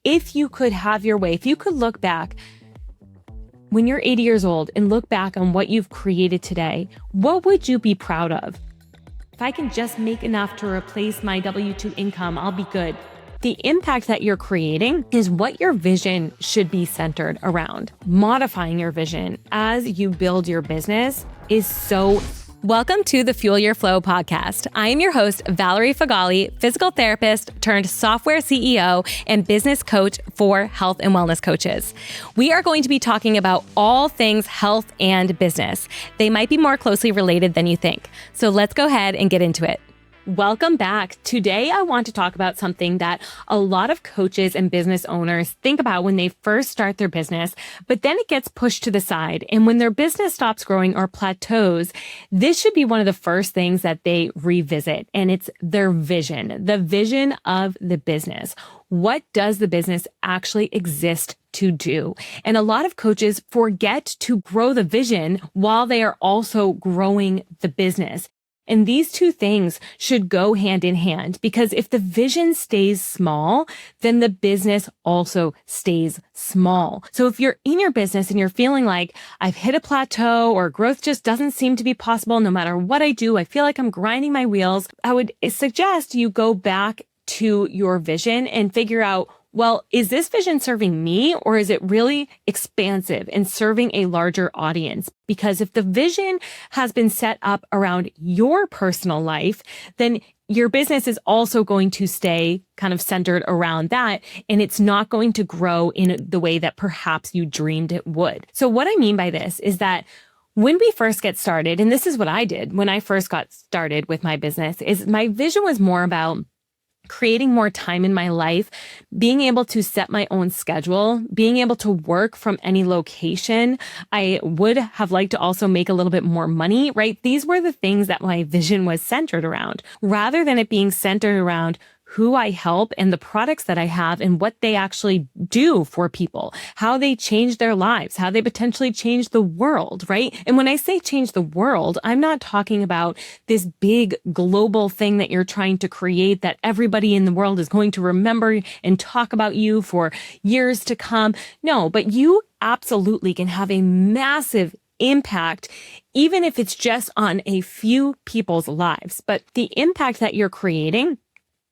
if you could have your way, if you could look back when you're 80 years old and look back on what you've created today, what would you be proud of? If I can just make enough to replace my W-2 income, I'll be good. The impact that you're creating is what your vision should be centered around. Modifying your vision as you build your business is so. Welcome to the Fuel Your Flow podcast. I am your host, Valerie Feghali, physical therapist turned software CEO and business coach for health and wellness coaches. We are going to be talking about all things health and business. They might be more closely related than you think. So let's go ahead and get into it. Welcome back. Today, I want to talk about something that a lot of coaches and business owners think about when they first start their business, but then it gets pushed to the side. And when their business stops growing or plateaus, this should be one of the first things that they revisit. And it's their vision, the vision of the business. What does the business actually exist to do? And a lot of coaches forget to grow the vision while they are also growing the business. And these two things should go hand in hand, because if the vision stays small, then the business also stays small. So if you're in your business and you're feeling like I've hit a plateau or growth just doesn't seem to be possible no matter what I do, I feel like I'm grinding my wheels, I would suggest you go back to your vision and figure out, well, is this vision serving me, or is it really expansive and serving a larger audience? Because if the vision has been set up around your personal life, then your business is also going to stay kind of centered around that, and it's not going to grow in the way that perhaps you dreamed it would. So what I mean by this is that when we first get started, and this is what I did when I first got started with my business, is my vision was more about creating more time in my life, being able to set my own schedule, being able to work from any location. I would have liked to also make a little bit more money, right? These were the things that my vision was centered around, rather than it being centered around who I help and the products that I have and what they actually do for people, how they change their lives, how they potentially change the world, right? And when I say change the world, I'm not talking about this big global thing that you're trying to create that everybody in the world is going to remember and talk about you for years to come. No, but you absolutely can have a massive impact, even if it's just on a few people's lives. But the impact that you're creating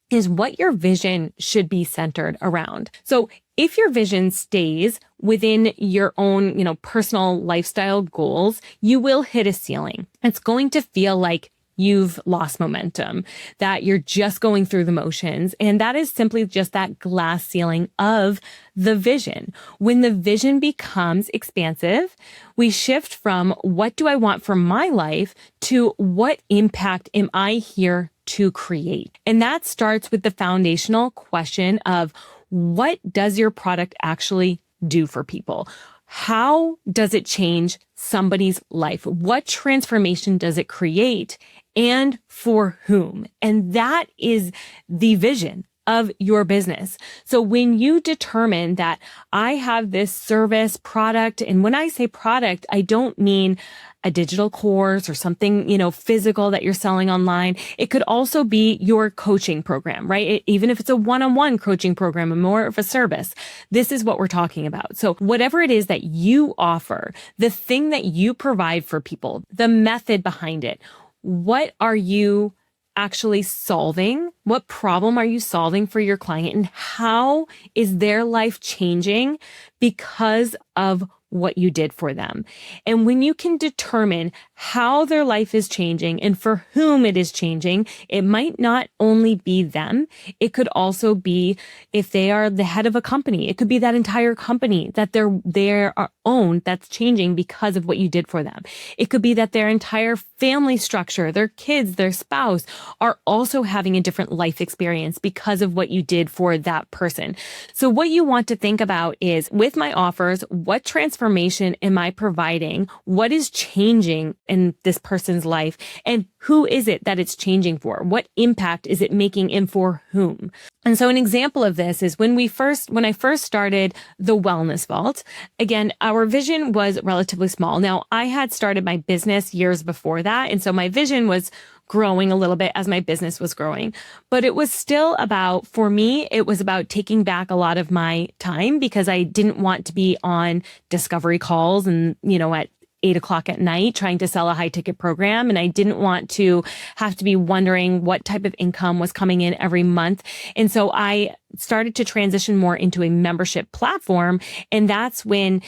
is what your vision should be centered around. So if your vision stays within your own, personal lifestyle goals, you will hit a ceiling. It's going to feel like you've lost momentum, that you're just going through the motions. And that is simply just that glass ceiling of the vision. When the vision becomes expansive, we shift from what do I want for my life to what impact am I here to create? And that starts with the foundational question of what does your product actually do for people? How does it change somebody's life? What transformation does it create, and for whom? And that is the vision of your business. So when you determine that I have this service product, and when I say product, I don't mean a digital course or something, physical that you're selling online. It could also be your coaching program, right? Even if it's a one-on-one coaching program and more of a service, this is what we're talking about. So whatever it is that you offer, the thing that you provide for people, the method behind it, what are you actually solving? What problem are you solving for your client? And how is their life changing because of what you did for them? And when you can determine how their life is changing and for whom it is changing, it might not only be them. It could also be, if they are the head of a company, it could be that entire company that they're own that's changing because of what you did for them. It could be that their entire family structure, their kids, their spouse are also having a different life experience because of what you did for that person. So what you want to think about is, with my offers, what transformation am I providing? What is changing in this person's life? And who is it that it's changing for? What impact is it making, and for whom? And so an example of this is when I first started the Wellness Vault, again, our vision was relatively small. Now, I had started my business years before that. And so my vision was growing a little bit as my business was growing. But it was still about, for me, it was about taking back a lot of my time because I didn't want to be on discovery calls and, at 8 o'clock at night trying to sell a high ticket program. And I didn't want to have to be wondering what type of income was coming in every month. And so I started to transition more into a membership platform. And that's when,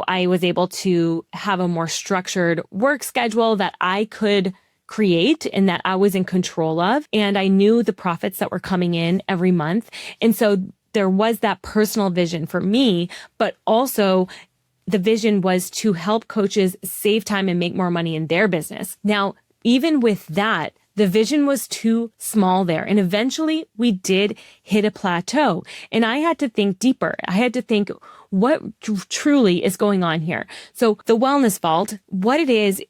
I was able to have a more structured work schedule that I could create and that I was in control of. And I knew the profits that were coming in every month. And so there was that personal vision for me, but also the vision was to help coaches save time and make more money in their business. Now, even with that, the vision was too small there. And eventually we did hit a plateau. And I had to think deeper. I had to think, what truly is going on here? So the Wellness Vault, what it is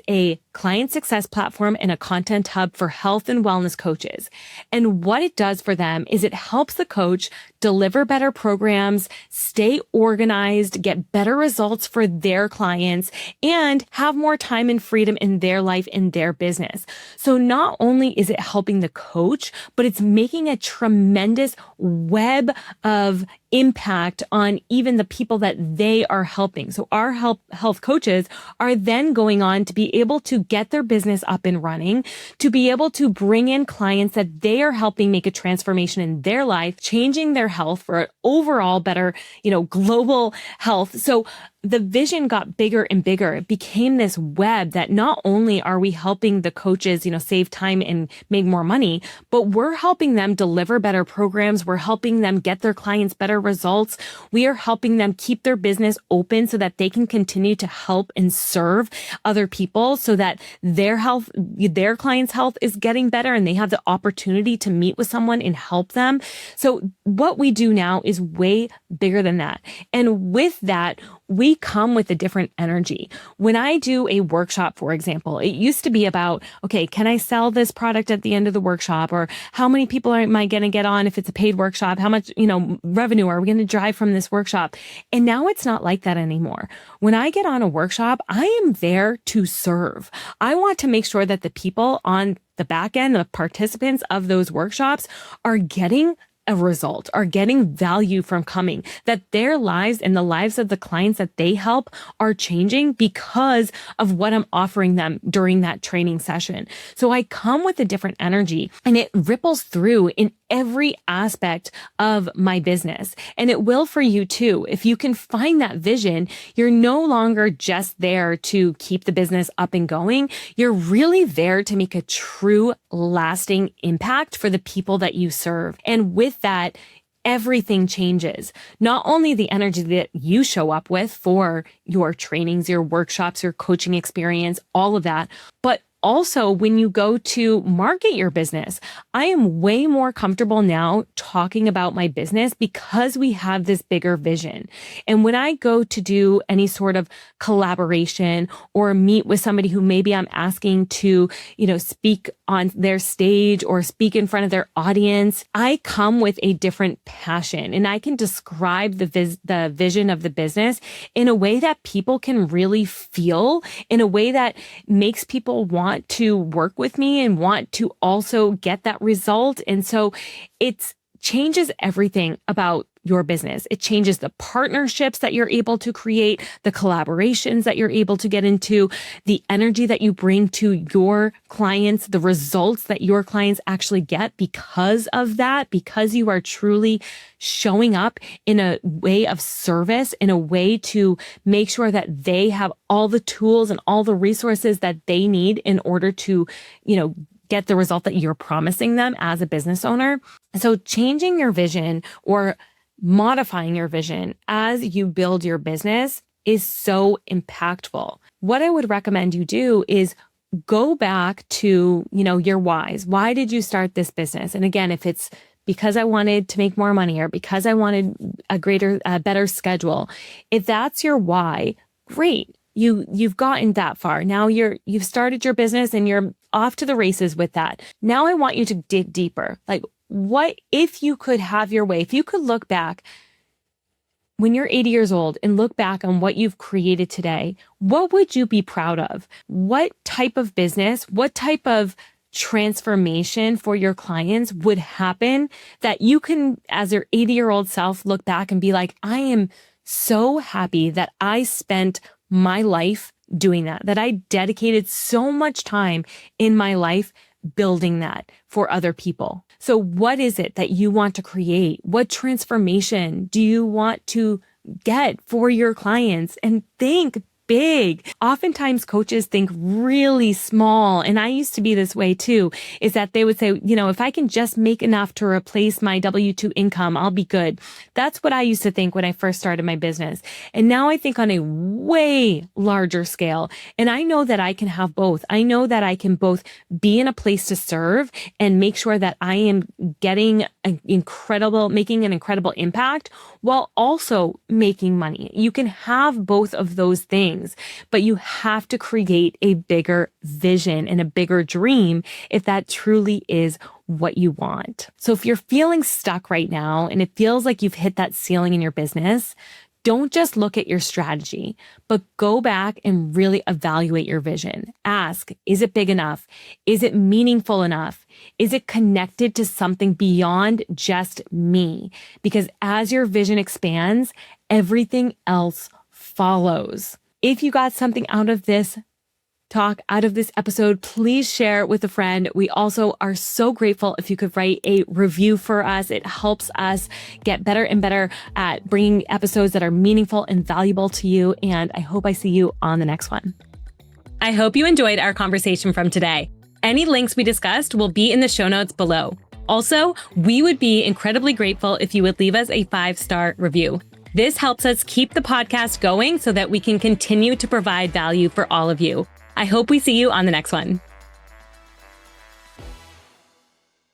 a client success platform and a content hub for health and wellness coaches. And what it does for them is it helps the coach deliver better programs, stay organized, get better results for their clients, and have more time and freedom in their life, in their business. So not only is it helping the coach, but it's making a tremendous web of impact on even the people that they are helping. So our health coaches are then going on to be able to get their business up and running, to be able to bring in clients that they are helping make a transformation in their life, changing their health for an overall better, global health. So the vision got bigger and bigger. It became this web that not only are we helping the coaches, save time and make more money, but we're helping them deliver better programs. We're helping them get their clients better results. We are helping them keep their business open so that they can continue to help and serve other people so that their health, their clients' health is getting better and they have the opportunity to meet with someone and help them. So what we do now is way bigger than that. And with that, we come with a different energy. When I do a workshop, for example, it used to be about, okay, can I sell this product at the end of the workshop? Or how many people am I going to get on if it's a paid workshop? How much, revenue are we going to drive from this workshop? And now it's not like that anymore. When I get on a workshop, I am there to serve. I want to make sure that the people on the back end, the participants of those workshops are getting a result, are getting value from coming, that their lives and the lives of the clients that they help are changing because of what I'm offering them during that training session. So I come with a different energy and it ripples through in every aspect of my business. And it will for you too. If you can find that vision, you're no longer just there to keep the business up and going. You're really there to make a true lasting impact for the people that you serve. And with that, everything changes. Not only the energy that you show up with for your trainings, your workshops, your coaching experience, all of that, but also, when you go to market your business, I am way more comfortable now talking about my business because we have this bigger vision. And when I go to do any sort of collaboration or meet with somebody who maybe I'm asking to, speak on their stage or speak in front of their audience, I come with a different passion and I can describe the vision of the business in a way that people can really feel, in a way that makes people want to work with me and want to also get that result. And so it changes everything about your business. It changes the partnerships that you're able to create, the collaborations that you're able to get into, the energy that you bring to your clients, the results that your clients actually get because of that, because you are truly showing up in a way of service, in a way to make sure that they have all the tools and all the resources that they need in order to, get the result that you're promising them as a business owner. So changing your vision or modifying your vision as you build your business is so impactful. What I would recommend you do is go back to, your whys. Why did you start this business? And again, if it's because I wanted to make more money or because I wanted a better schedule, if that's your why, great. You've gotten that far. Now you've started your business and you're off to the races with that. Now I want you to dig deeper. Like, what if you could have your way? If you could look back when you're 80 years old and look back on what you've created today, what would you be proud of? What type of business, what type of transformation for your clients would happen that you can, as your 80-year-old self, look back and be like, I am so happy that I spent my life doing that I dedicated so much time in my life building that for other people. So what is it that you want to create? What transformation do you want to get for your clients? And think big. Oftentimes coaches think really small. And I used to be this way too, is that they would say, if I can just make enough to replace my W-2 income, I'll be good. That's what I used to think when I first started my business. And now I think on a way larger scale. And I know that I can have both. I know that I can both be in a place to serve and make sure that I am making an incredible impact while also making money. You can have both of those things, but you have to create a bigger vision and a bigger dream if that truly is what you want. So if you're feeling stuck right now and it feels like you've hit that ceiling in your business, don't just look at your strategy, but go back and really evaluate your vision. Ask, is it big enough? Is it meaningful enough? Is it connected to something beyond just me? Because as your vision expands, everything else follows. If you got something out of this episode, please share it with a friend. We also are so grateful if you could write a review for us. It helps us get better and better at bringing episodes that are meaningful and valuable to you. And I hope I see you on the next one. I hope you enjoyed our conversation from today. Any links we discussed will be in the show notes below. Also, we would be incredibly grateful if you would leave us a 5-star review. This helps us keep the podcast going so that we can continue to provide value for all of you. I hope we see you on the next one.